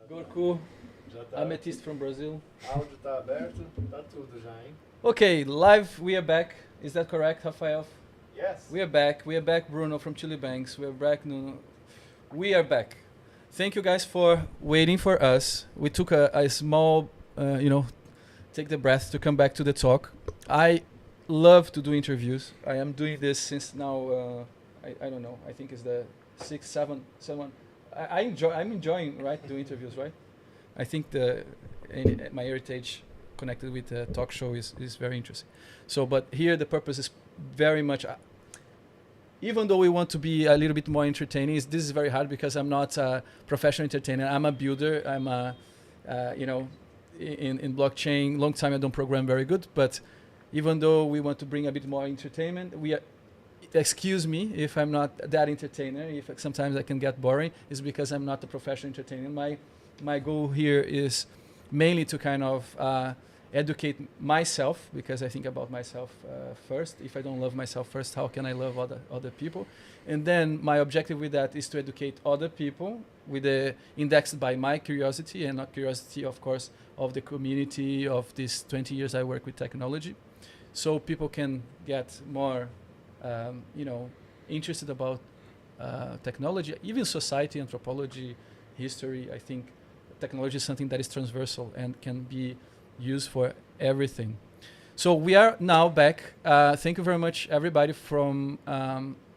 Gorku, Já tá. Amethyst from Brazil. Áudio tá aberto, tá tudo já, hein? Okay, live, we are back. Is that correct, Rafael? Yes. We are back. We are back, Bruno from Chile Banks. We are back, Nuno. We are back. Thank you guys for waiting for us. We took a small, take the breath to come back to the talk. I love to do interviews. I am doing this since now, I don't know, I think it's the 6, 7, 7. I'm enjoying, right, doing interviews, right? I think my heritage connected with the talk show is very interesting. So, but here the purpose is very much, even though we want to be a little bit more entertaining, this is very hard because I'm not a professional entertainer. I'm a builder. I'm a, in blockchain, long time I don't program very good, but even though we want to bring a bit more entertainment, excuse me if I'm not that entertainer, if sometimes I can get boring, is because I'm not a professional entertainer. My goal here is mainly to kind of educate myself, because I think about myself first. If I don't love myself first, how can I love other people? And then my objective with that is to educate other people with the indexed by my curiosity, and not curiosity, of course, of the community of these 20 years I work with technology. So people can get more interested about technology, even society, anthropology, history. I think technology is something that is transversal and can be used for everything. So we are now back. Thank you very much, everybody from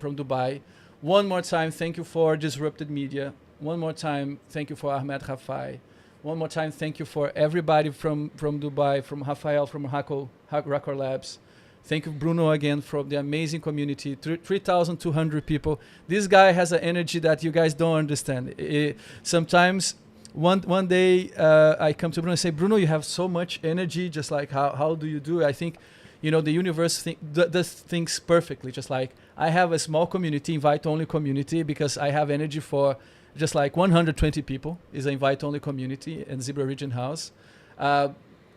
Dubai. One more time, thank you for Disrupted Media. One more time, thank you for Ahmed Rafai. One more time, thank you for everybody from Dubai, from Rafael, from Hacker Labs. Thank you, Bruno, again, from the amazing community, 3,200 people. This guy has an energy that you guys don't understand. Sometimes, one day, I come to Bruno and say, Bruno, you have so much energy, just like, how do you do it? I think, the universe does things perfectly. Just like, I have a small community, invite-only community, because I have energy for just like 120 people, is an invite-only community in Zebra Region House.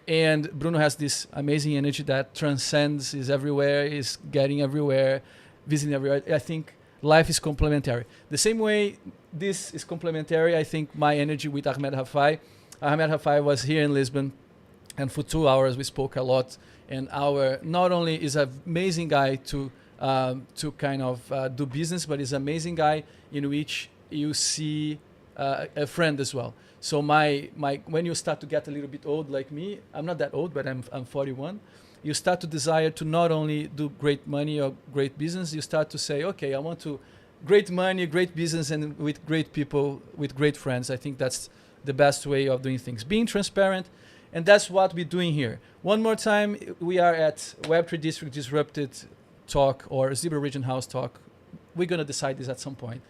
And Bruno has this amazing energy that transcends, is everywhere, is getting everywhere, visiting everywhere. I think life is complementary. The same way this is complementary, I think my energy with Ahmed Rafai. Ahmed Rafai was here in Lisbon, and for 2 hours we spoke a lot. And not only is an amazing guy to kind of do business, but is an amazing guy in which you see a friend as well. So when you start to get a little bit old like me, I'm not that old, but I'm 41. You start to desire to not only do great money or great business, you start to say, okay, I want to great money, great business, and with great people, with great friends. I think that's the best way of doing things. Being transparent, and that's what we're doing here. One more time, we are at Web3 District Disrupted Talk or Zebra Region House Talk. We're going to decide this at some point.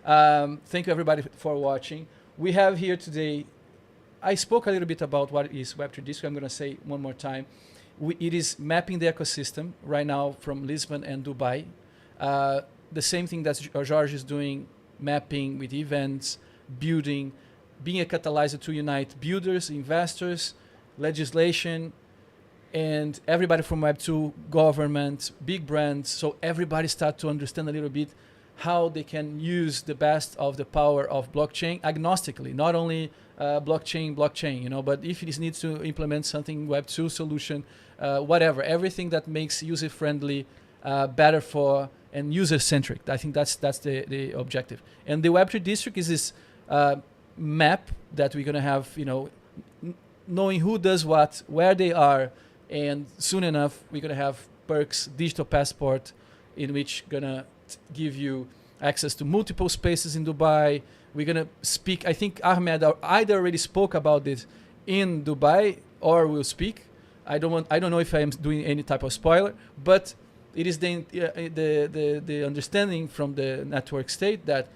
Thank you, everybody, for watching. We have here today, I spoke a little bit about what is Web3 District. I'm going to say one more time. It is mapping the ecosystem right now from Lisbon and Dubai. The same thing that Jorge is doing, mapping with events, building, being a catalyzer to unite builders, investors, legislation, and everybody from Web2, government, big brands. So everybody start to understand a little bit how they can use the best of the power of blockchain agnostically, not only blockchain, but if it needs to implement something, Web2 solution, whatever, everything that makes user-friendly, better for, and user-centric. I think that's the objective. And the Web3 District is this map that we're going to have, knowing who does what, where they are, and soon enough, we're going to have perks, digital passport, in which going to give you access to multiple spaces in Dubai. We're going to speak, I think Ahmed either already spoke about this in Dubai or will speak. I don't know if I am doing any type of spoiler, but it is the understanding from the network state that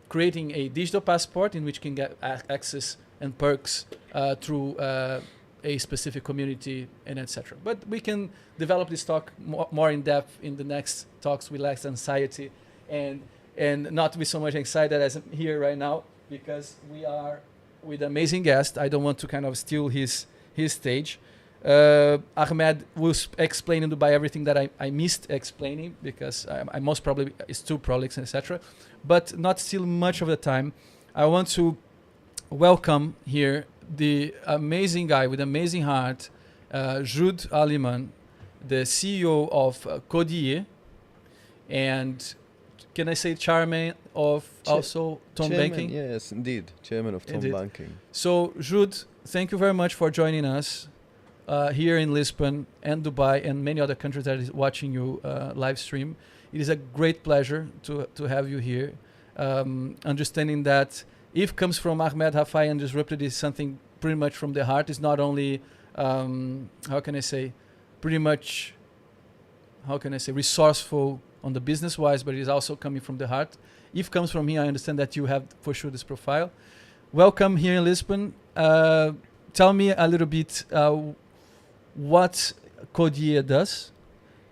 creating a digital passport in which can get access and perks through a specific community and etc. But we can develop this talk more in depth in the next talks with less anxiety and not with so much anxiety as I'm here right now, because we are with an amazing guest. I don't want to kind of steal his stage. Ahmed will explain in Dubai everything that I missed explaining, because I most probably is too prolix, etc. But not steal much of the time. I want to welcome here the amazing guy with amazing heart, Joud Alimam, the CEO of Codiay, and can I say chairman of also TONBanking? Yes, indeed. Chairman of Indeed. TONBanking. So, Joud, thank you very much for joining us here in Lisbon and Dubai and many other countries that is watching you live stream. It is a great pleasure to have you here. Understanding that if comes from Ahmed Hafai and Disrupted is something pretty much from the heart. It's not only, how can I say, pretty much, how can I say, resourceful on the business wise, but it is also coming from the heart. If comes from here, I understand that you have for sure this profile. Welcome here in Lisbon. Tell me a little bit what Codiay does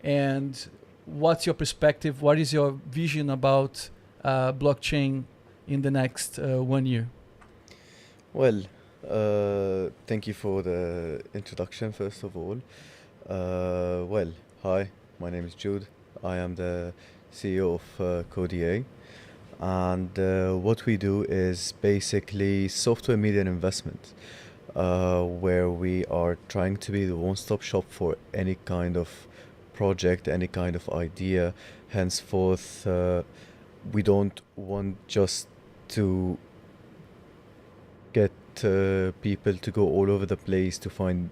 and what's your perspective, what is your vision about blockchain in the next 1 year? Well, thank you for the introduction, first of all. Well, hi, my name is Joud. I am the CEO of Codiay. And what we do is basically software media and investment, where we are trying to be the one-stop shop for any kind of project, any kind of idea. Henceforth, we don't want just to get people to go all over the place to find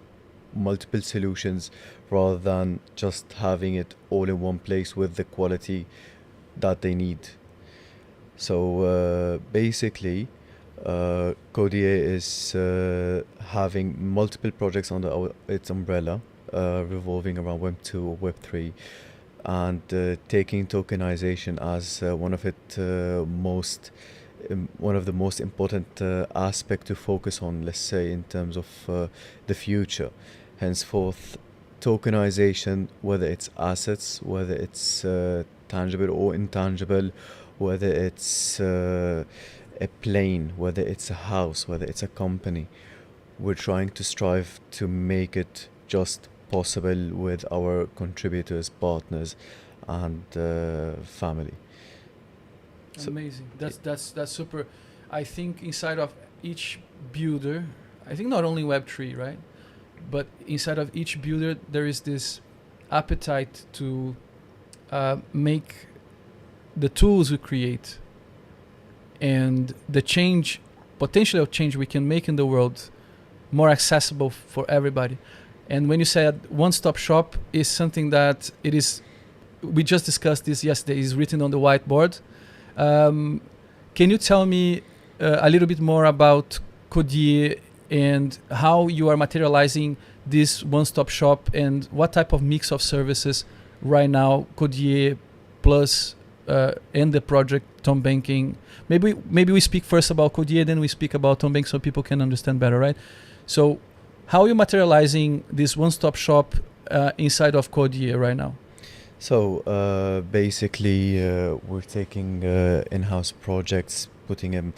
multiple solutions, rather than just having it all in one place with the quality that they need. So basically, Codiay is having multiple projects under its umbrella, revolving around Web2 or Web3, and taking tokenization as one of the most important aspect to focus on, let's say, in terms of the future. Henceforth, tokenization, whether it's assets, whether it's tangible or intangible, whether it's a plane, whether it's a house, whether it's a company, we're trying to strive to make it just possible with our contributors, partners, and family. So amazing. That's super. I think inside of each builder, I think not only Web3, right? But inside of each builder, there is this appetite to make the tools we create and the change, potential of change we can make in the world more accessible for everybody. And when you said one-stop shop is something that it is, we just discussed this yesterday, is written on the whiteboard. Can you tell me a little bit more about Codiay and how you are materializing this one-stop shop and what type of mix of services right now Codiay plus and the project TONBanking? Maybe we speak first about Codiay, then we speak about TONBanking so people can understand better, right? So how are you materializing this one-stop shop inside of Codiay right now? So basically, we're taking in-house projects, putting them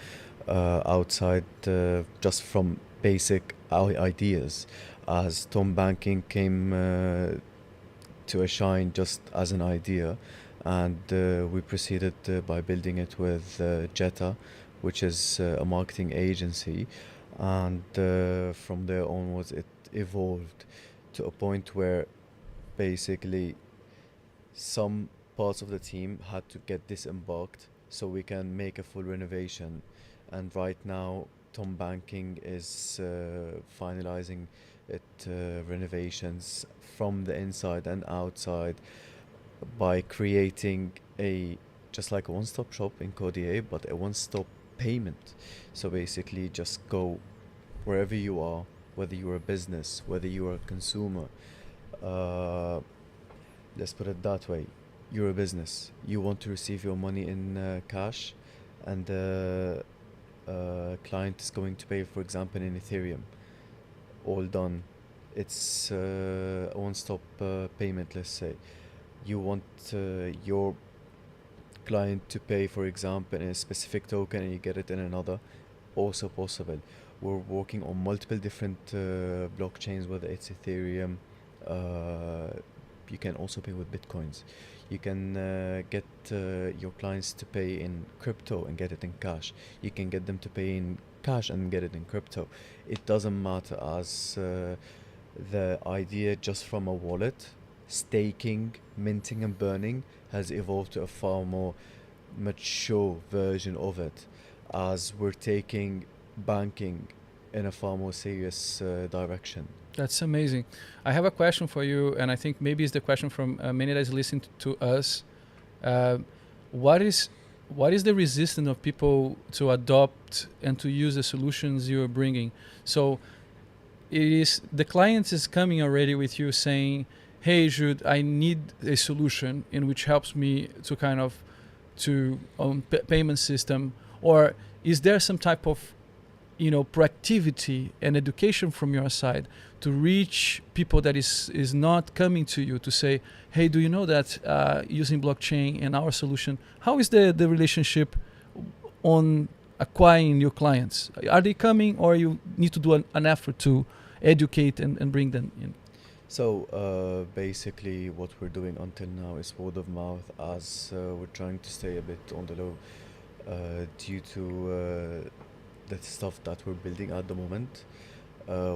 outside just from basic ideas. As TONBanking came to a shine just as an idea, and we proceeded by building it with Jetta, which is a marketing agency, and from there onwards it evolved to a point where basically some parts of the team had to get disembarked so we can make a full renovation. And right now TONBanking is finalizing renovations from the inside and outside by creating just like a one-stop shop in Codiay, but a one-stop payment. So basically just go wherever you are, whether you're a business, whether you're a consumer. Let's put it that way. You're a business. You want to receive your money in cash, and the client is going to pay, for example, in Ethereum. All done. It's a one-stop payment, let's say. You want your client to pay, for example, in a specific token and you get it in another, also possible. We're working on multiple different blockchains, whether it's Ethereum. You can also pay with Bitcoins. You can get your clients to pay in crypto and get it in cash. You can get them to pay in cash and get it in crypto. It doesn't matter as the idea just from a wallet, staking, minting and burning has evolved to a far more mature version of it, as we're taking banking in a far more serious direction. That's amazing. I have a question for you, and I think maybe it's the question from many that is listening to us. What is the resistance of people to adopt and to use the solutions you're bringing? So it is the client is coming already with you saying, "Hey, Joud, I need a solution in which helps me to kind of to payment system," or is there some type of proactivity and education from your side to reach people that is not coming to you to say, "Hey, do you know that using blockchain and our solution, how is the relationship on acquiring new clients? Are they coming, or you need to do an effort to educate and bring them in?" So basically what we're doing until now is word of mouth, as we're trying to stay a bit on the low due to the stuff that we're building at the moment,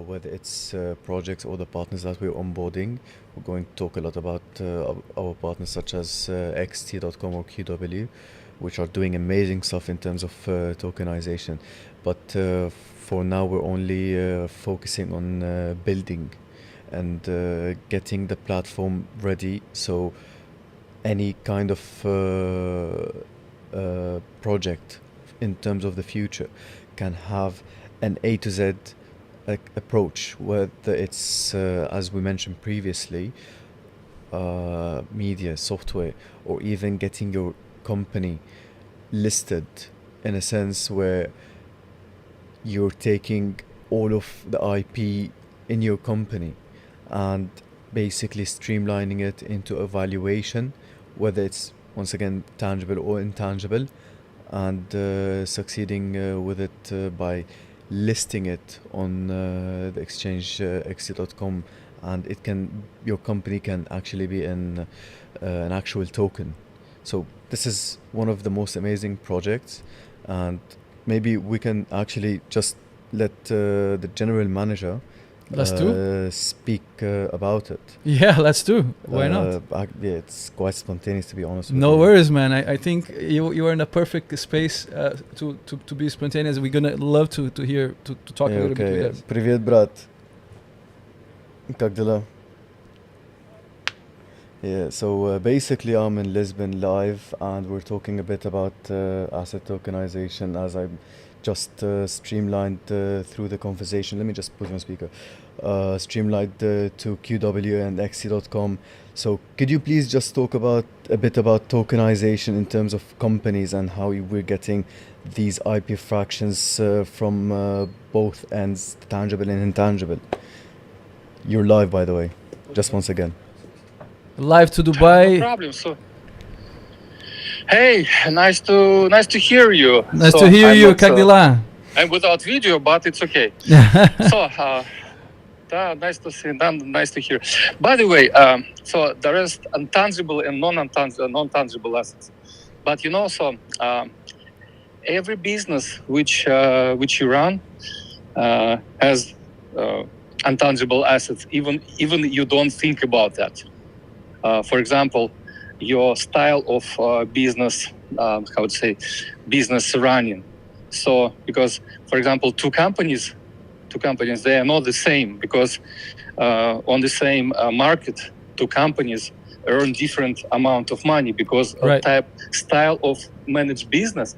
whether it's projects or the partners that we're onboarding. We're going to talk a lot about our partners such as xt.com or QW, which are doing amazing stuff in terms of tokenization. But for now, we're only focusing on building and getting the platform ready, so any kind of project in terms of the future can have an A to Z approach, whether it's as we mentioned previously, media, software, or even getting your company listed in a sense where you're taking all of the IP in your company and basically streamlining it into a valuation, whether it's once again tangible or intangible, and succeeding with it by listing it on the exchange xt.com, and your company can actually be in an actual token. So this is one of the most amazing projects, and maybe we can actually just let the general manager speak about it. Yeah, let's do. Why not? Yeah, it's quite spontaneous, to be honest with No you. worries, man. I think you are in a perfect space to be spontaneous. We're gonna love to hear to talk a little bit with us. Привет, брат. Как дела? Yeah, so basically I'm in Lisbon live, and we're talking a bit about asset tokenization, as I just streamlined through the conversation. Let me just put you on speaker. Streamlined to QW and XC.com. So could you please just talk a bit about tokenization in terms of companies and how we're getting these IP fractions from both ends, tangible and intangible? You're live, by the way, just once again. Live to Dubai. No problem. So, hey, nice to hear you. Nice So to hear I'm you, not, как дела? I'm without video, but it's okay. So, nice to see, nice to hear. By the way, so there is intangible and non-tangible assets. But so every business which you run has intangible assets. Even you don't think about that. For example, your style of business, business running. So, because, for example, two companies, they are not the same, because on the same market, two companies earn different amount of money, because style of managed business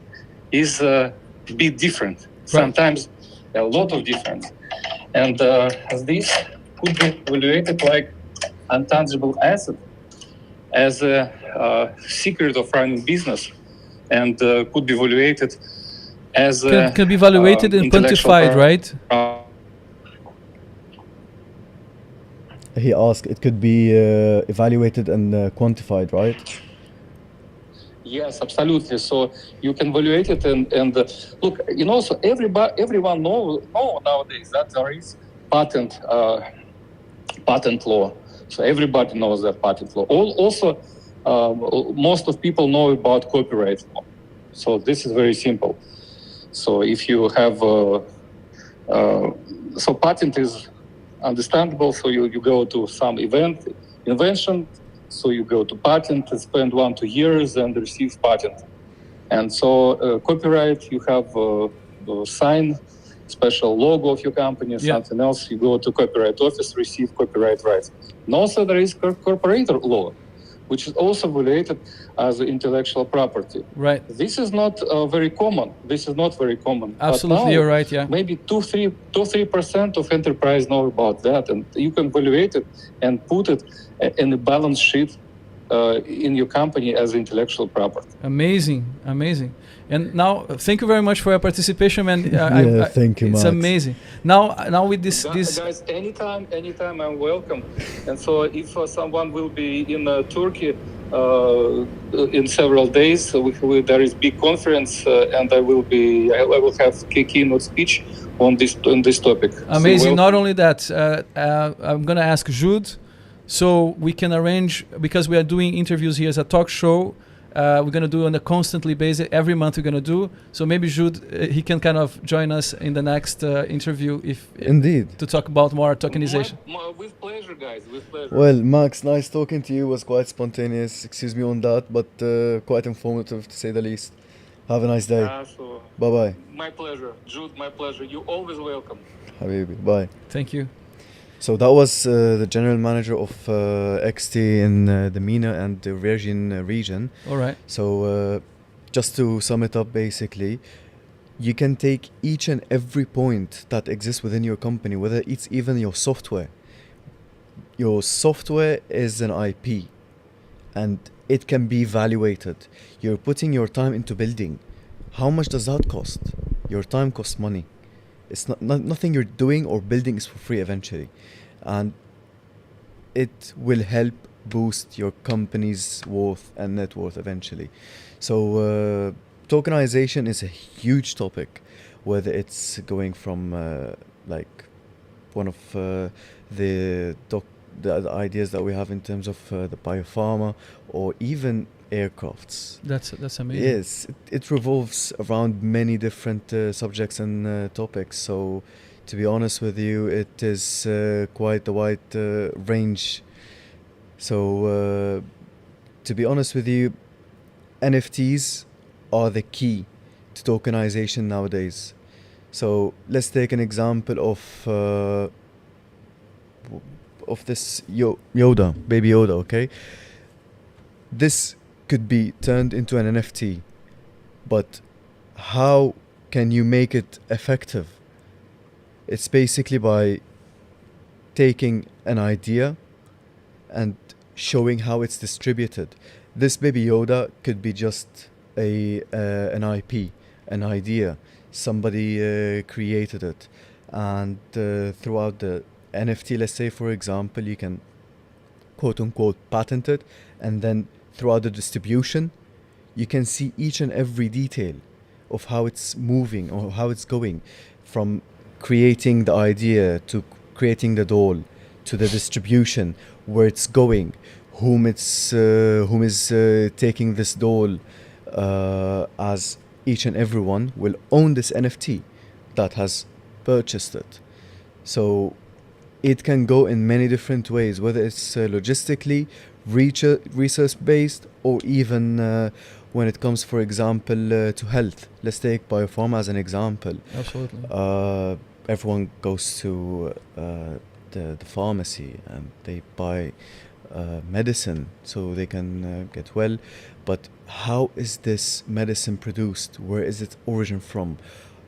is a bit different. Sometimes a lot of difference. And this could be evaluated like intangible asset as a secret of running business, and could be evaluated as can be evaluated and quantified, right? He asked, it could be evaluated and quantified, right? Yes, absolutely. So you can evaluate it and look, so everyone know nowadays that there is patent law. So everybody knows that patent law. Also, most of people know about copyright law. So this is very simple. So if you have, so patent is understandable. So you go to some invention. So you go to patent and spend 1-2 years and receive patent. And so copyright, you have sign special logo of your company, something else. You go to copyright office, receive copyright rights. And also there is corporate law, which is also related as intellectual property. Right. This is not very common. Absolutely, now, you're right. Yeah. Maybe 2-3% of enterprise know about that, and you can evaluate it and put it in the balance sheet in your company as intellectual property. Amazing. And now, thank you very much for your participation, man. Thank you, It's Max. amazing. Now with this, Guys, anytime I'm welcome. And so if someone will be in Turkey in several days, there is big conference, and I will have keynote speech on this topic. Amazing. So Not only that, I'm gonna ask Joud, so we can arrange, because we are doing interviews here as a talk show. We're going to do on a constantly basis. Every month we're going to do. So maybe Joud, he can kind of join us in the next interview Indeed. to talk about more tokenization. With pleasure, guys. With pleasure. Well, Max, nice talking to you. Was quite spontaneous. Excuse me on that, but quite informative to say the least. Have a nice day. So Bye-bye. my pleasure. Joud, my pleasure. You're always welcome. Habibi. Bye. Thank you. So that was the general manager of XT in the MENA and the Virgin region. All right. So just to sum it up, basically, you can take each and every point that exists within your company, whether it's even your software. Your software is an IP and it can be evaluated. You're putting your time into building. How much does that cost? Your time costs money. It's nothing you're doing or building is for free eventually. And it will help boost your company's worth and net worth eventually. So tokenization is a huge topic, whether it's going from like one of the ideas that we have in terms of the biopharma or even aircrafts. That's amazing. Yes, it revolves around many different subjects and topics. So, to be honest with you, it is quite a wide range. So, to be honest with you, NFTs are the key to tokenization nowadays. So, let's take an example of this Yoda, baby Yoda. Okay, this could be turned into an NFT, but how can you make it effective? It's basically by taking an idea and showing how it's distributed. This baby Yoda could be just an IP, an idea. Somebody created it, and throughout the NFT, let's say for example, you can quote unquote patent it, and then throughout the distribution, you can see each and every detail of how it's moving or how it's going, from creating the idea to creating the doll to the distribution, where it's going, whom is taking this doll, as each and everyone will own this NFT that has purchased it. So it can go in many different ways, whether it's logistically, research-based, or even when it comes, for example, to health. Let's take biopharma as an example. Absolutely. Everyone goes to the pharmacy and they buy medicine so they can get well. But how is this medicine produced? Where is its origin from?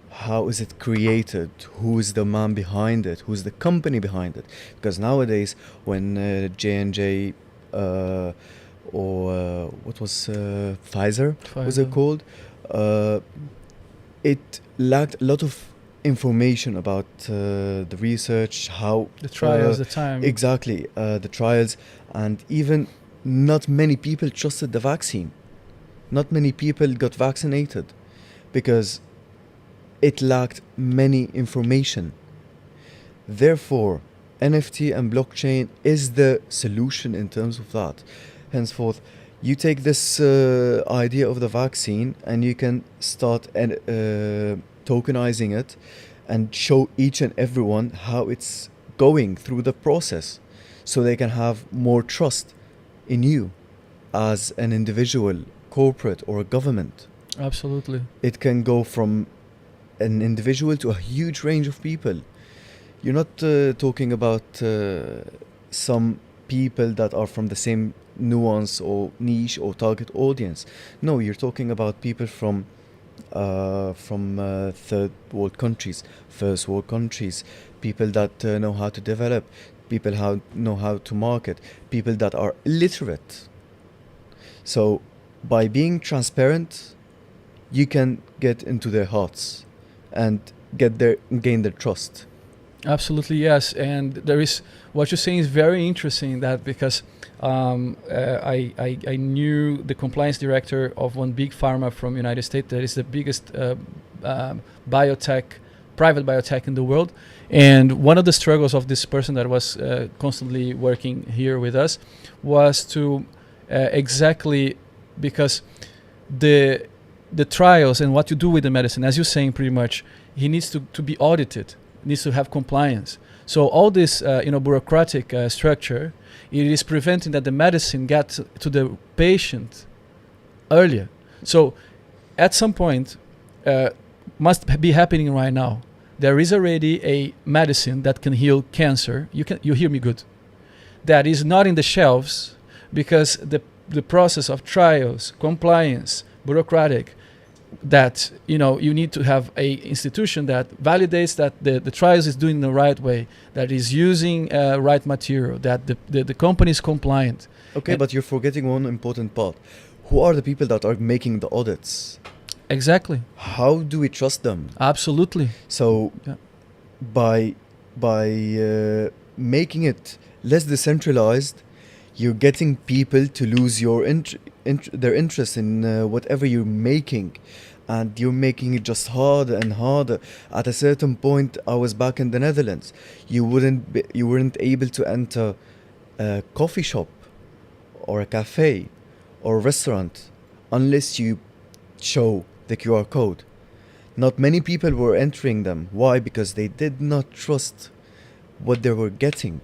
How is it created? Who is the man behind it? Who's the company behind it? Because nowadays, when J&J or what was Pfizer was it called? It lacked a lot of information about the research, how the trials, the time. Exactly, the trials, and even not many people trusted the vaccine. Not many people got vaccinated because it lacked many information. Therefore, NFT and blockchain is the solution in terms of that. Henceforth, you take this idea of the vaccine and you can start tokenizing it, and show each and everyone how it's going through the process, so they can have more trust in you as an individual, corporate, or a government. Absolutely. It can go from an individual to a huge range of people. You're not talking about some people that are from the same nuance or niche or target audience. No, you're talking about people from third world countries, first world countries, people that know how to develop, people know how to market, people that are illiterate. So by being transparent, you can get into their hearts and gain their trust. Absolutely, yes. And there is, what you're saying is very interesting, that because I knew the compliance director of one big pharma from United States that is the biggest biotech, private biotech in the world. And one of the struggles of this person that was constantly working here with us was to exactly, because the trials and what you do with the medicine, as you're saying, pretty much, he needs to be audited, needs to have compliance. So all this bureaucratic structure, it is preventing that the medicine gets to the patient earlier. So at some point, must be happening right now. There is already a medicine that can heal cancer. You hear me good? That is not in the shelves because the process of trials, compliance, bureaucratic, that you need to have a institution that validates that the trials is doing the right way, that is using right material, that the company is compliant. Okay, but you're forgetting one important part. Who are the people that are making the audits? Exactly. How do we trust them? Absolutely. So Yeah. by making it less decentralized, you're getting people to lose their interest in whatever you're making, and you're making it just harder and harder. At a certain point, I was back in the Netherlands. You weren't able to enter a coffee shop or a cafe or a restaurant unless you show the QR code. Not many people were entering them. Why? Because they did not trust what they were getting.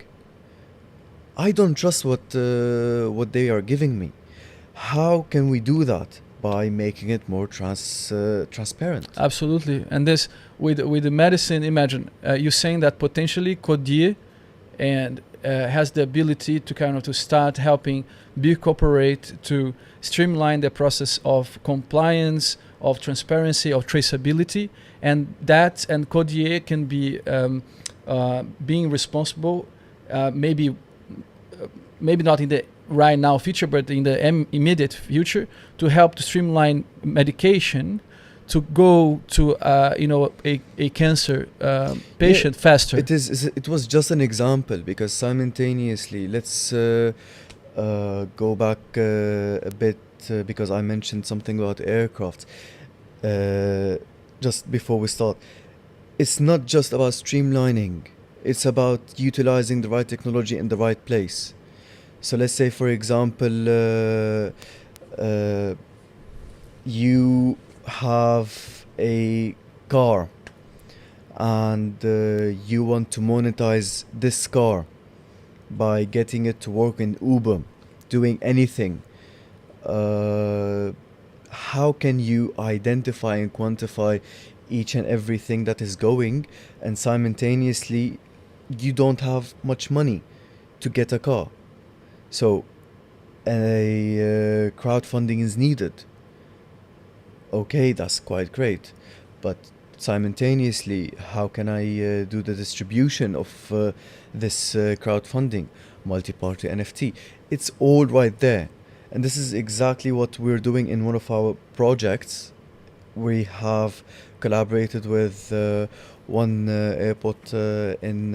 I don't trust what they are giving me. How can we do that? By making it more transparent. Absolutely. And this with the medicine, imagine you're saying that potentially Codiay and has the ability to to start helping big corporate to streamline the process of compliance, of transparency, of traceability, and Codiay can be being responsible, maybe not in the right now future, but in the immediate future, to help to streamline medication to go to a cancer patient faster. It was just an example, because simultaneously, let's go back a bit, because I mentioned something about aircraft just before we start. It's not just about streamlining, it's about utilizing the right technology in the right place. So let's say, for example, you have a car and you want to monetize this car by getting it to work in Uber, doing anything. How can you identify and quantify each and everything that is going, and simultaneously you don't have much money to get a car? So a crowdfunding is needed. Okay, that's quite great, but simultaneously, how can I do the distribution of this crowdfunding, multi-party NFT? It's all right there. And this is exactly what we're doing in one of our projects. We have collaborated with one airport in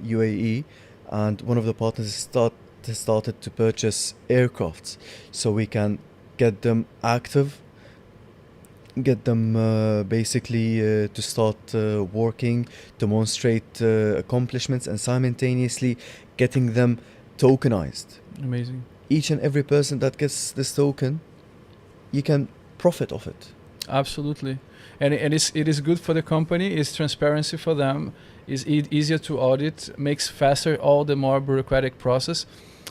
UAE, and one of the partners started to purchase aircrafts, so we can get them active, get them basically to start working, demonstrate accomplishments, and simultaneously getting them tokenized. Amazing. Each and every person that gets this token, you can profit of it. Absolutely, and it is good for the company. It's transparency for them. Is easier to audit, makes faster all the more bureaucratic process.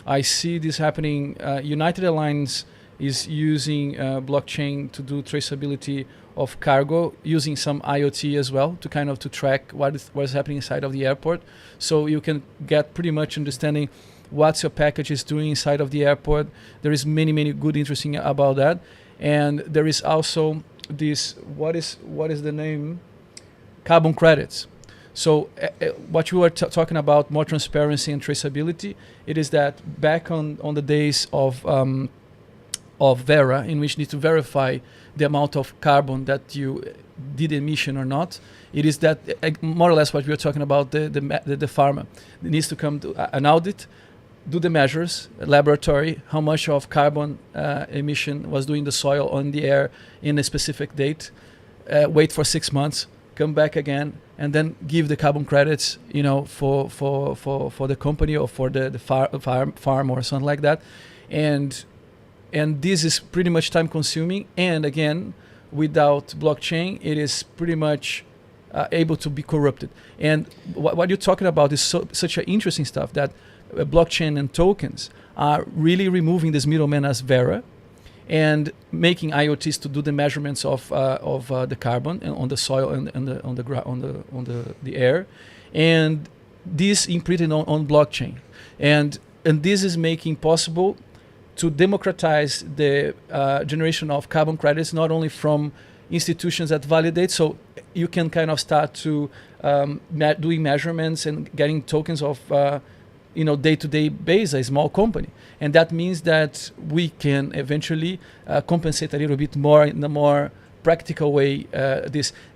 I see this happening. United Airlines is using blockchain to do traceability of cargo, using some IoT as well to kind of to track what is happening inside of the airport. So you can get pretty much understanding what your package is doing inside of the airport. There is many good interesting about that, and there is also this what is the name, carbon credits. So what you were talking about, more transparency and traceability, it is that back on the days of Vera, in which you need to verify the amount of carbon that you did emission or not, it is that more or less what we were talking about, the farmer. It needs to come to an audit, do the measures, laboratory, how much of carbon emission was doing the soil on the air in a specific date, wait for 6 months, come back again, and then give the carbon credits, for the company or for the farm or something like that, and this is pretty much time consuming. And again, without blockchain, it is pretty much able to be corrupted. And what you're talking about is such an interesting stuff, that blockchain and tokens are really removing this middleman as Vera, and making IoTs to do the measurements of the carbon on the soil and on the air, and this imprinted on blockchain, and this is making possible to democratize the generation of carbon credits, not only from institutions that validate, so you can kind of start to doing measurements and getting tokens of day-to-day basis, a small company. And that means that we can eventually compensate a little bit more in a more practical way.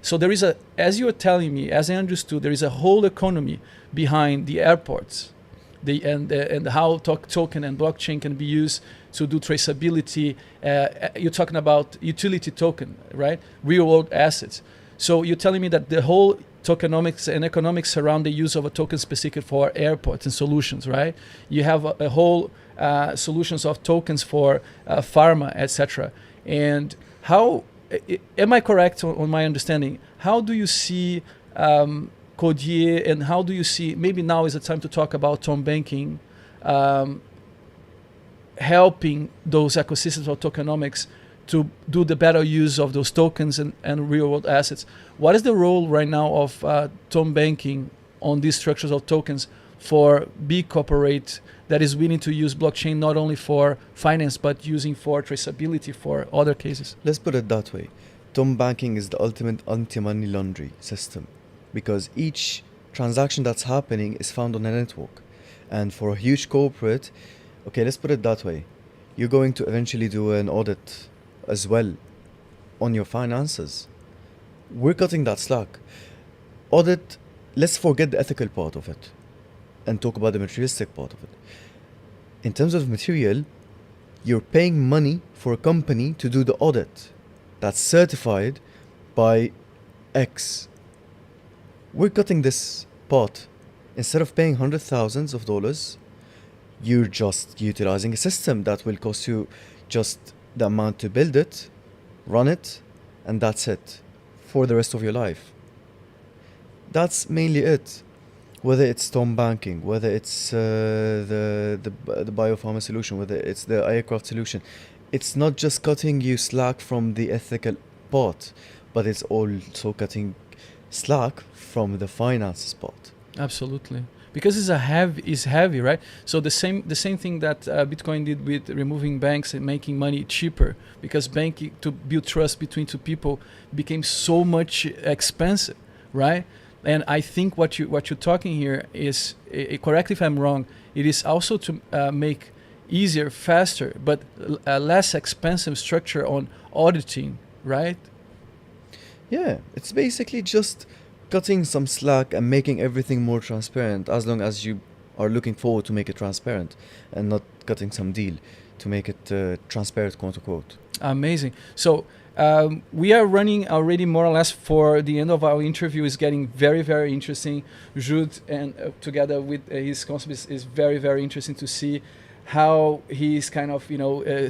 So there is as you are telling me, as I understood, there is a whole economy behind the airports, and how token and blockchain can be used to do traceability. You're talking about utility token, right? Real world assets. So you're telling me that the whole tokenomics and economics around the use of a token specific for airports and solutions, right? You have a whole solutions of tokens for pharma, etc. And how, am I correct on my understanding? How do you see Codiay, and how do you see, maybe now is the time to talk about TONBanking, helping those ecosystems of tokenomics to do the better use of those tokens and real world assets. What is the role right now of TONBanking on these structures of tokens for big corporate that is willing to use blockchain not only for finance but using for traceability for other cases? Let's put it that way. TONBanking is the ultimate anti-money laundering system, because each transaction that's happening is found on a network. And for a huge corporate, okay, let's put it that way. You're going to eventually do an audit as well on your finances. We're cutting that slack. Audit, let's forget the ethical part of it and talk about the materialistic part of it. In terms of material, you're paying money for a company to do the audit that's certified by X. We're cutting this part. Instead of paying hundreds of thousands of dollars, you're just utilizing a system that will cost you just the amount to build it, run it, and that's it for the rest of your life. That's mainly it. Whether it's TONBanking, whether it's the biopharma solution, whether it's the aircraft solution, it's not just cutting you slack from the ethical part, but it's also cutting slack from the finances part. Absolutely. Because it's heavy, right? So the same thing that Bitcoin did with removing banks and making money cheaper, because banking to build trust between two people became so much expensive, right? And I think what you're talking here is, correct if I'm wrong, it is also to make easier, faster, but a less expensive structure on auditing, right? Yeah, it's basically just cutting some slack and making everything more transparent, as long as you are looking forward to make it transparent and not cutting some deal to make it transparent, quote unquote. Amazing. So we are running already more or less for the end of our interview. Is getting very, very interesting. Joud and together with his concept is very, very interesting to see how he's kind of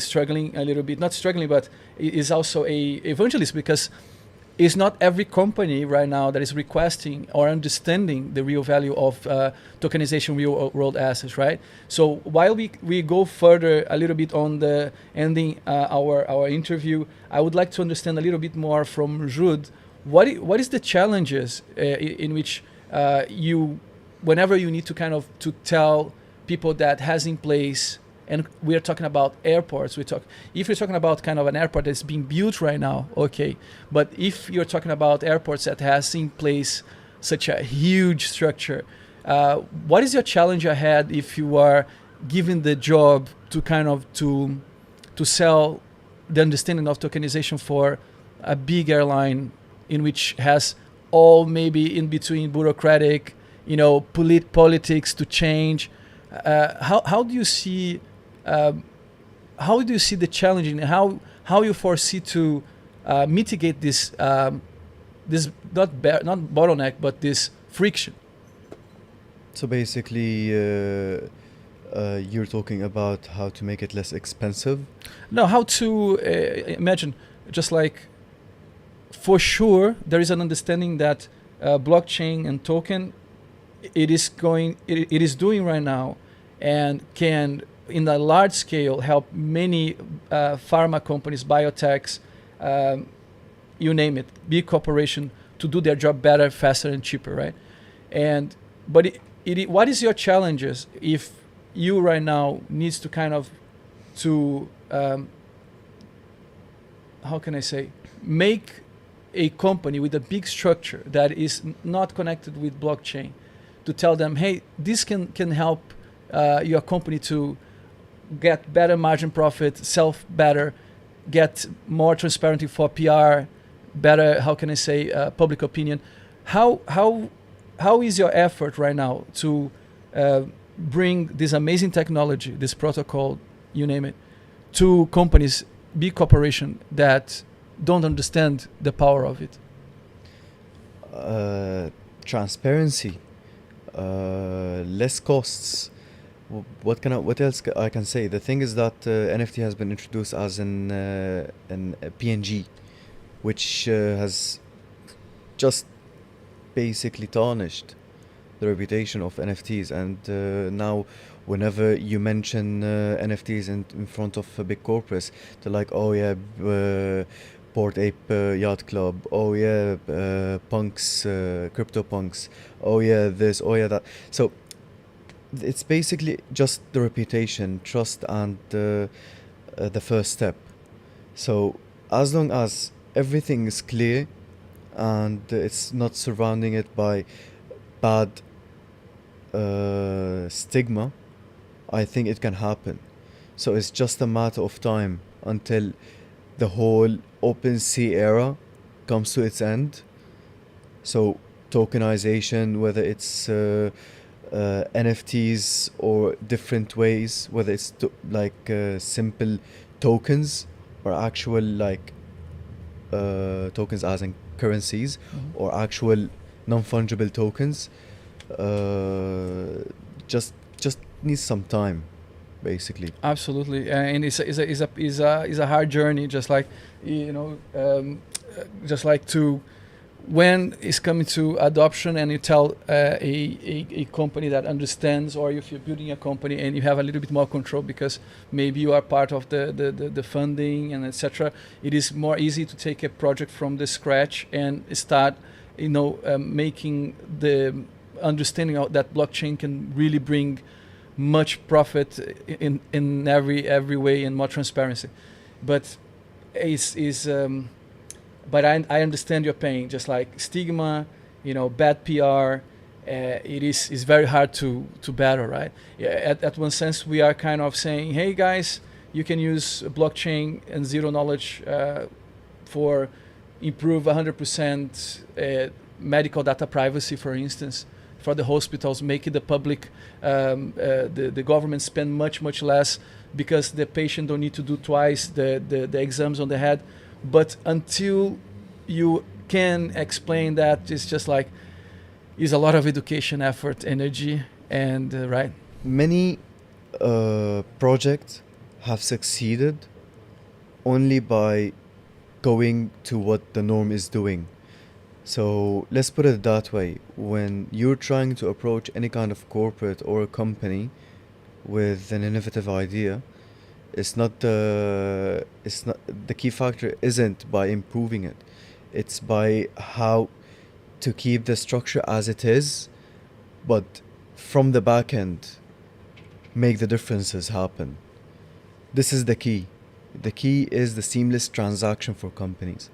struggling a little bit, not struggling, but is also a evangelist, because it's not every company right now that is requesting or understanding the real value of tokenization real world assets, right? So while we go further a little bit on the ending our interview, I would like to understand a little bit more from Joud, what is the challenges in which whenever you need to kind of to tell people that has in place, and we're talking about airports. If you're talking about kind of an airport that's being built right now, okay. But if you're talking about airports that has in place such a huge structure, what is your challenge ahead if you are given the job to kind of to sell the understanding of tokenization for a big airline in which has all maybe in between bureaucratic, politics to change? How do you see the challenge, and how you foresee to mitigate this not bottleneck, but this friction? So basically, you're talking about how to make it less expensive? No, how to imagine, just like, for sure there is an understanding that blockchain and token it is doing right now, and can in a large scale help many pharma companies, biotechs, you name it, big corporation, to do their job better, faster, and cheaper, right? But what is your challenges if you right now needs to kind of how can I say, make a company with a big structure that is not connected with blockchain, to tell them, hey, this can help your company to get better margin profit, sell better, get more transparency for PR, better, how can I say, public opinion. How is your effort right now to bring this amazing technology, this protocol, you name it, to companies, big corporation that don't understand the power of it? Transparency, less costs. What else I can say? The thing is that NFT has been introduced as an PNG, which has just basically tarnished the reputation of NFTs. And now, whenever you mention NFTs in front of big corporates, they're like, oh yeah, Bored Ape Yacht Club, oh yeah, punks, crypto punks, oh yeah, this, oh yeah, that. So it's basically just the reputation, trust, and the first step. So as long as everything is clear and it's not surrounding it by bad stigma, I think it can happen. So it's just a matter of time until the whole OpenSea era comes to its end. So tokenization, whether it's NFTs or different ways, whether it's simple tokens or actual tokens as in currencies, or actual non-fungible tokens, just needs some time, basically. Absolutely, and it's a hard journey, just like just like to when it's coming to adoption, and you tell a company that understands, or if you're building a company and you have a little bit more control because maybe you are part of the funding and etc., it is more easy to take a project from the scratch and start making the understanding of that blockchain can really bring much profit in every way and more transparency. But but I understand your pain, just like stigma, bad PR. It is very hard to battle, right? At one sense, we are kind of saying, hey guys, you can use blockchain and zero knowledge for improve 100% medical data privacy, for instance, for the hospitals, make it the public, the government spend much less because the patient don't need to do twice the exams on the head. But until you can explain that, it's just like, it's a lot of education, effort, energy, and right? Many projects have succeeded only by going to what the norm is doing. So let's put it that way. When you're trying to approach any kind of corporate or a company with an innovative idea, it's not the key factor isn't by improving it. It's by how to keep the structure as it is, but from the back end make the differences happen. This is the key. The key is the seamless transaction for companies.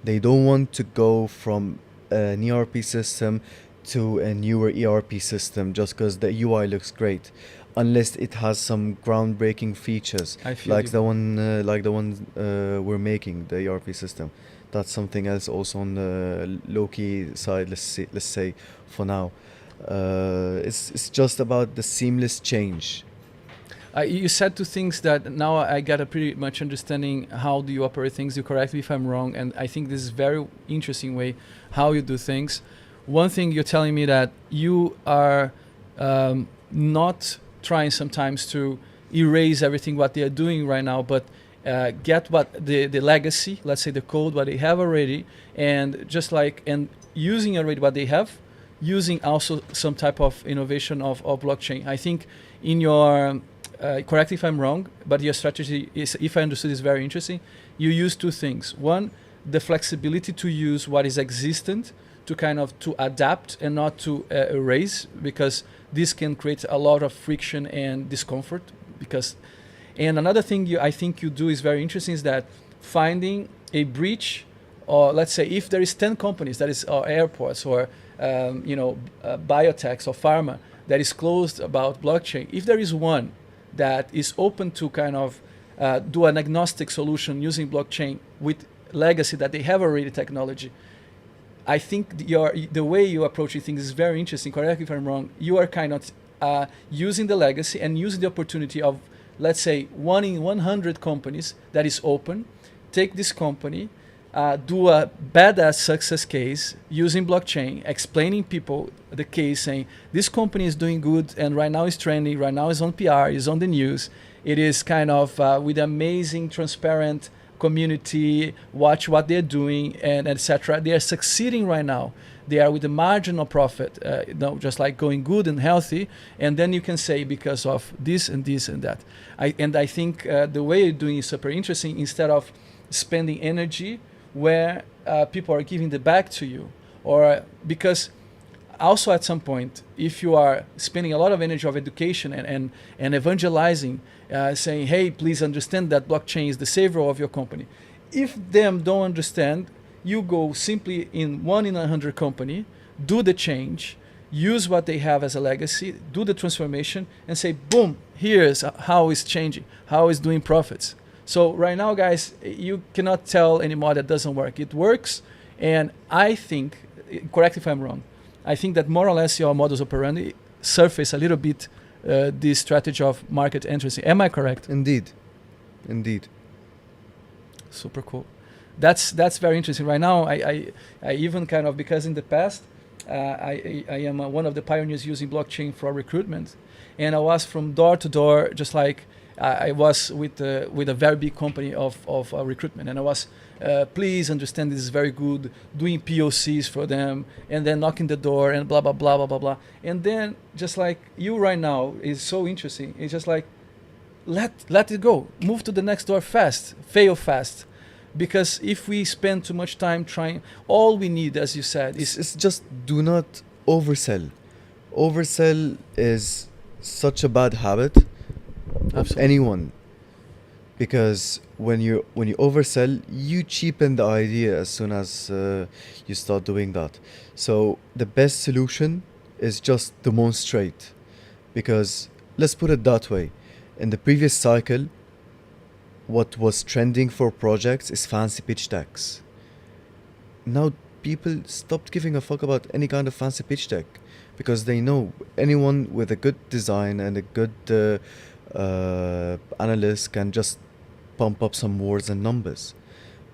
They don't want to go from an ERP system to a newer ERP system just because the UI looks great, unless it has some groundbreaking features, I feel like you. the one we're making, the ERP system. That's something else also on the low key side. Let's say for now, it's just about the seamless change. You said two things that now I got a pretty much understanding how do you operate things. You correct me if I'm wrong, and I think this is very interesting way how you do things. One thing you're telling me that you are not trying sometimes to erase everything what they are doing right now, but get what the legacy, let's say the code, what they have already, and just like and using already what they have, using also some type of innovation of blockchain. I think in your correct if I'm wrong, but your strategy is, if I understood, is very interesting. You use two things. One, the flexibility to use what is existent to kind of to adapt and not to erase, because this can create a lot of friction and discomfort. And another thing I think you do is very interesting is that finding a breach, or let's say if there is 10 companies that is or airports or biotechs or pharma that is closed about blockchain, if there is one that is open to kind of do an agnostic solution using blockchain with legacy that they have already technology, I think the way you approach things is very interesting. Correct me if I'm wrong. You are kind of using the legacy and using the opportunity of, let's say, 1 in 100 companies that is open. Take this company, do a badass success case using blockchain, explaining people the case, saying this company is doing good and right now is trending, right now is on PR, is on the news. It is kind of with amazing, transparent community, watch what they're doing, and etc. They are succeeding right now. They are with a marginal profit, just like going good and healthy. And then you can say because of this and this and that. I think the way you're doing is super interesting. Instead of spending energy where people are giving the back to you, or because also at some point, if you are spending a lot of energy of education and evangelizing, saying, hey, please understand that blockchain is the savior of your company. If them don't understand, you go simply in 1 in 100 company, do the change, use what they have as a legacy, do the transformation, and say, boom, here's how it's changing, how it's doing profits. So right now, guys, you cannot tell anymore that doesn't work. It works, and I think, correct if I'm wrong, I think that more or less your modus operandi surface a little bit this strategy of market entry. Am I correct? Indeed. Super cool. That's very interesting. Right now, I even kind of, because in the past, I am one of the pioneers using blockchain for recruitment, and I was from door to door, just like I was with a very big company of recruitment, and I was please understand this is very good, doing POCs for them, and then knocking the door and blah blah blah blah blah blah. And then just like you right now is so interesting. It's just like let it go, move to the next door fast, fail fast, because if we spend too much time trying, all we need, as you said, is It's just do not oversell. Oversell is such a bad habit of Absolutely. anyone, because when you oversell, you cheapen the idea as soon as you start doing that. So the best solution is just demonstrate, because let's put it that way, in the previous cycle, what was trending for projects is fancy pitch decks. Now people stopped giving a fuck about any kind of fancy pitch deck, because they know anyone with a good design and a good analyst can just pump up some words and numbers.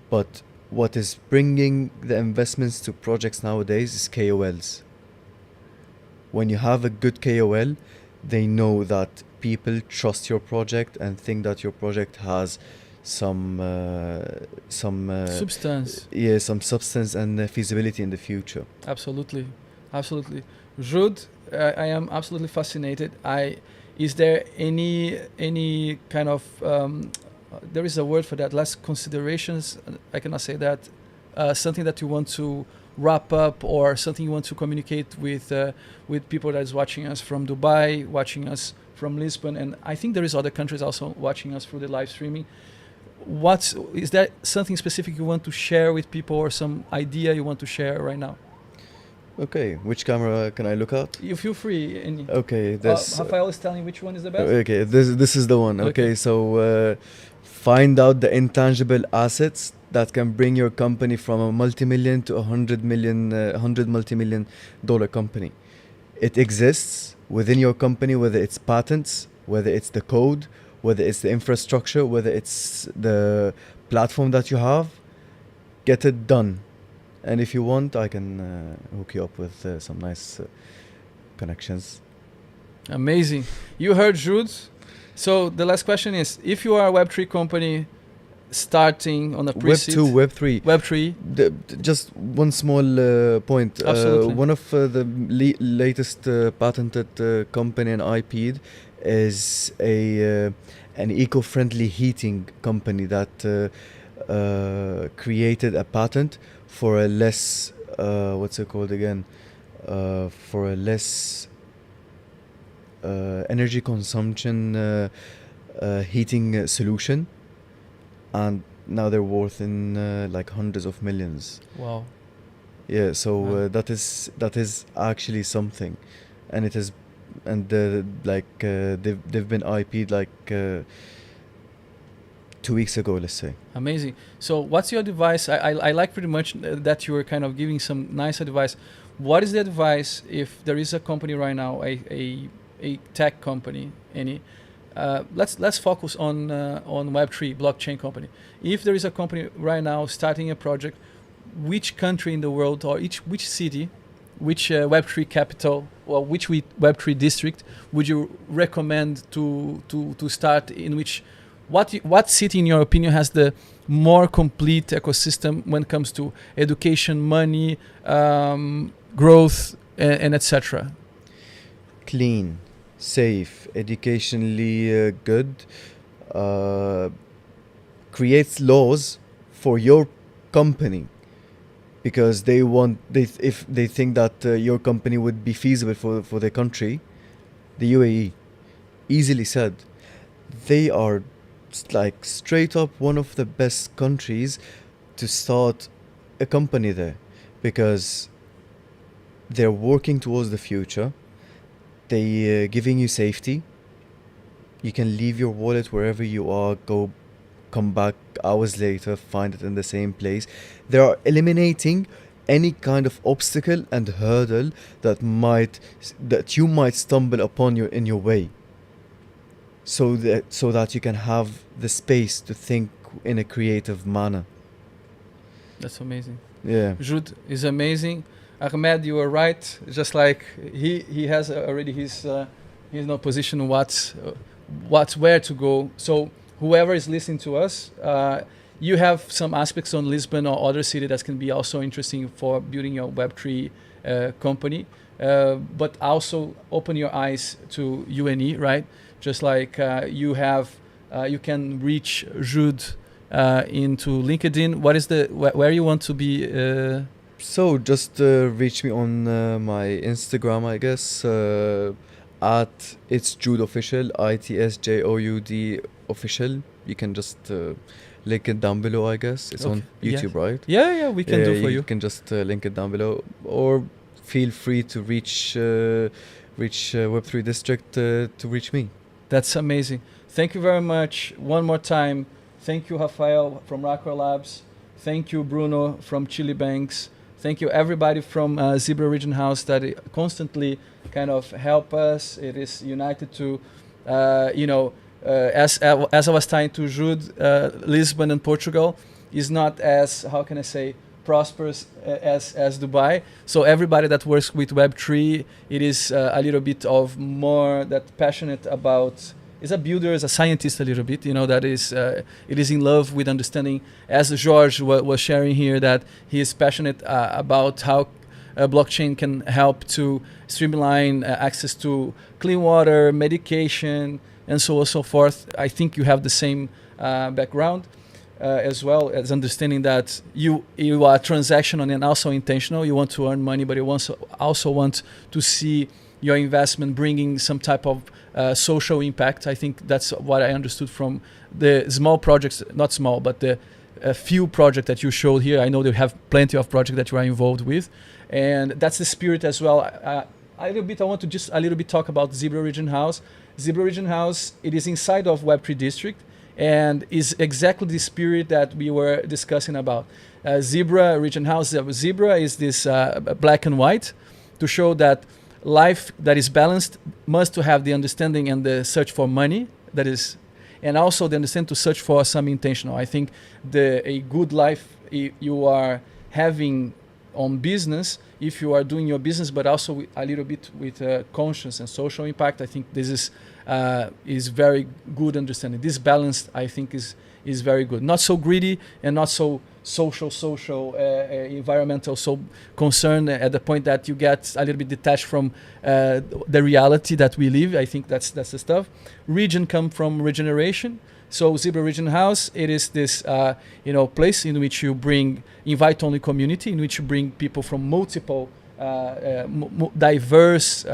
But what is bringing the investments to projects nowadays is KOLs. When you have a good KOL, they know that people trust your project and think that your project has some Substance. some substance and feasibility in the future. Absolutely, absolutely. Joud, I am absolutely fascinated. Is there any kind of there is a word for that? Last considerations. I cannot say that. Something that you want to wrap up, or something you want to communicate with people that is watching us from Dubai, watching us from Lisbon, and I think there is other countries also watching us through the live streaming. Is there something specific you want to share with people, or some idea you want to share right now? Okay, which camera can I look at? You feel free. Okay, this. Rafael is telling which one is the best. Okay, this is the one. Okay. Okay, so find out the intangible assets that can bring your company from a multi-million to $100 multi-million dollar company. It exists within your company, whether it's patents, whether it's the code, whether it's the infrastructure, whether it's the platform that you have. Get it done. And if you want, I can hook you up with some nice connections. Amazing. You heard Joud. So the last question is, if you are a Web3 company starting on a pre-seed, Web2, Web3. Web3. Just one small point. Absolutely. One of the latest patented company and IP is an eco-friendly heating company that created a patent for a less what's it called again? For a less energy consumption heating solution, and now they're worth in like hundreds of millions. Wow. Yeah, so Wow. that is actually something, and it is, and they've been IP'd like 2 weeks ago, let's say. Amazing. So what's your advice? I like pretty much that you were kind of giving some nice advice. What is the advice if there is a company right now, a tech company, let's focus on Web3 blockchain company. If there is a company right now starting a project, which country in the world, or which city, which Web3 capital, or which Web3 district would you recommend to start? In which, what city in your opinion has the more complete ecosystem when it comes to education, money, growth, and etc.? Clean, safe, educationally good, creates laws for your company, because if they think that your company would be feasible for the country, the UAE, easily said. They are like straight up one of the best countries to start a company there, because they're working towards the future. They giving you safety. You can leave your wallet wherever you are, come back hours later, find it in the same place. They are eliminating any kind of obstacle and hurdle that you might stumble upon in your way, so that you can have the space to think in a creative manner. That's amazing. Yeah. Joud is amazing. Ahmed, you were right. Just like he has already his position where to go. So whoever is listening to us, you have some aspects on Lisbon or other city that can be also interesting for building your Web3 company. But also open your eyes to UNE, right? Just like you can reach Joud into LinkedIn. What is where you want to be? So just reach me on my Instagram, I guess, at it's Joud official, ITSJOUD official. You can just link it down below, I guess. It's on YouTube, right? Yeah, we can do for you. You can just link it down below, or feel free to reach Web3 District to reach me. That's amazing. Thank you very much. One more time. Thank you, Rafael from Rockwell Labs. Thank you, Bruno from Chili Banks. Thank you, everybody from Zebra Region House that constantly kind of help us. It is united to, as I was tying to Joud, Lisbon and Portugal is not as, how can I say, prosperous as Dubai. So everybody that works with Web3, it is a little bit of more that passionate about, is a builder, is a scientist a little bit, you know, that is, it is in love with understanding, as George was sharing here, that he is passionate about how blockchain can help to streamline access to clean water, medication, and so on and so forth. I think you have the same background. As well as understanding that you are transactional and also intentional. You want to earn money, but you also want to see your investment bringing some type of social impact. I think that's what I understood from the small projects, not small, but the few projects that you showed here. I know they have plenty of projects that you are involved with, and that's the spirit as well. I want to just a little bit talk about Zebra Region House. Zebra Region House, it is inside of Web3 District, and is exactly the spirit that we were discussing about. Zebra Region House, Zebra is this black and white, to show that life that is balanced must to have the understanding and the search for money, that is, and also the understanding to search for some intentional. I think a good life you are having on business, if you are doing your business, but also a little bit with conscience and social impact. I think this is very good understanding. This balance, I think, is very good. Not so greedy and not so social, environmental, so concerned at the point that you get a little bit detached from the reality that we live. I think that's the stuff. Region come from regeneration. So Zebra Region House, it is this place in which you bring invite-only community, in which you bring people from multiple diverse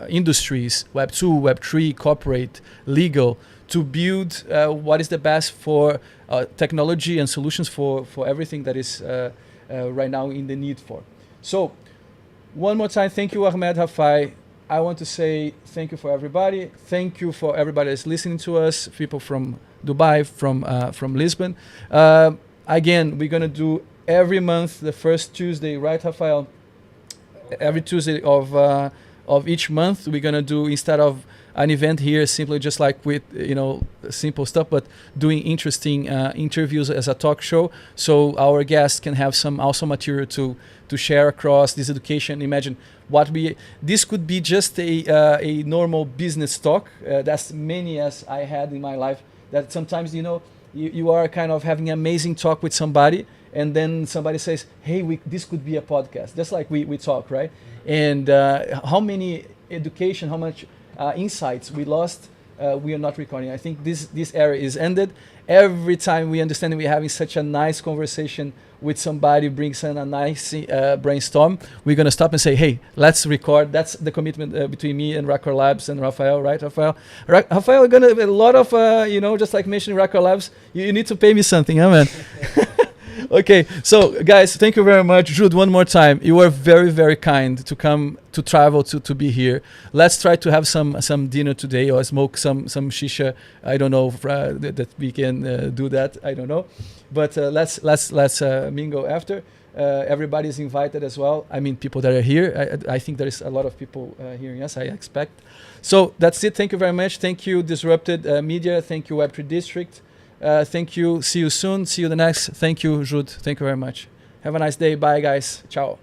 industries, Web2, Web3, corporate, legal, to build what is the best for technology and solutions for everything that is right now in the need for. So one more time, thank you, Ahmed Hafai. I want to say thank you for everybody. Thank you for everybody that's listening to us, people from Dubai, from Lisbon. Again, we're going to do every month, the first Tuesday, right, Rafael? Every Tuesday of each month, we're going to do, instead of an event here, simply just like with, simple stuff, but doing interesting interviews as a talk show. So our guests can have some also material to share across this education. Imagine this could be just a normal business talk. That's many as I had in my life, that sometimes, you are kind of having an amazing talk with somebody, and then somebody says, hey, this could be a podcast, just like we talk, right? And how many education, how much insights we lost, we are not recording. I think this era is ended. Every time we understand we're having such a nice conversation with somebody, brings in a nice brainstorm, we're going to stop and say, hey, let's record. That's the commitment between me and Record Labs and Rafael, right, Rafael? Rafael, going to a lot of, just like mentioning Record Labs, you need to pay me something, huh, man? Okay, so guys, thank you very much. Jude, one more time. You were very, very kind to come, to travel, to be here. Let's try to have some dinner today, or smoke some shisha. I don't know if, that we can do that. I don't know, but let's mingle after. Everybody's invited as well. I mean, people that are here. I think there is a lot of people hearing us, I expect. So that's it. Thank you very much. Thank you, Disrupted Media. Thank you, Web3 District. Thank you. See you soon. See you the next. Thank you, Jude. Thank you very much. Have a nice day. Bye, guys. Ciao.